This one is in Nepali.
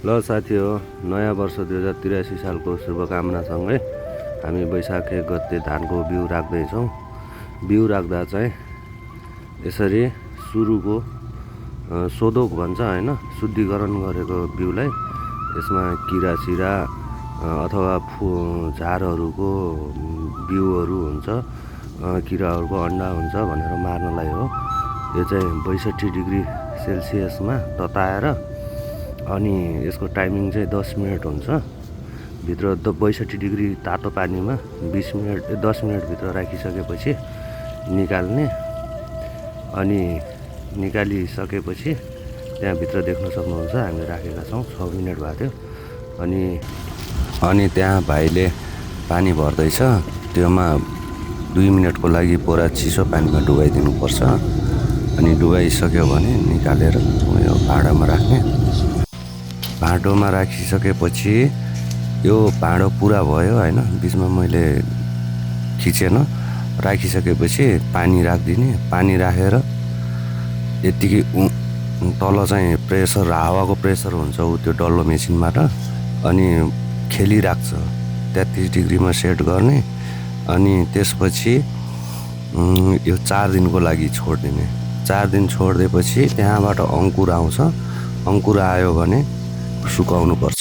ल साथी हो, नयाँ वर्ष 2083 सालको शुभकामनासँगै हामी वैशाख 1 गते धानको बिउ राख्दैछौँ। बिउ राख्दा चाहिँ यसरी सुरुको सोधोक भन्छ होइन, शुद्धिकरण गरेको बिउलाई यसमा किरासिरा अथवा झारहरूको बिउहरू हुन्छ, किराहरूको अन्डा हुन्छ भनेर मार्नलाई हो। यो चाहिँ 62 डिग्री सेल्सियसमा तताएर अनि यसको टाइमिङ चाहिँ 10 मिनट हुन्छ। भित्र 62 डिग्री तातो पानीमा 10 मिनटभित्र राखिसकेपछि निकाल्ने। अनि निकालिसकेपछि त्यहाँभित्र देख्न सक्नुहुन्छ हामी राखेका छौँ। 6 मिनट भएको थियो। अनि त्यहाँ भाइले पानी भर्दैछ, त्योमा 2 मिनटको लागि पुरा चिसो पानीमा डुबाइदिनुपर्छ। अनि डुबाइसक्यो भने निकालेर यो भाँडामा राख्ने। भाँडोमा राखिसकेपछि यो भाँडो पुरा भयो होइन, बिचमा मैले खिचेन। राखिसकेपछि पानी राखिदिने। पानी राखेर यतिकै तल चाहिँ प्रेसर, हावाको प्रेसर हुन्छ त्यो डल्लो मेसिनबाट, अनि खेलिराख्छ। 33 डिग्रीमा सेट गर्ने। अनि त्यसपछि यो 4 दिनको लागि छोडिदिने। 4 दिन छोडिदिएपछि त्यहाँबाट अङ्कुर आउँछ। अङ्कुर आयो भने सुकाउनु पर्छ।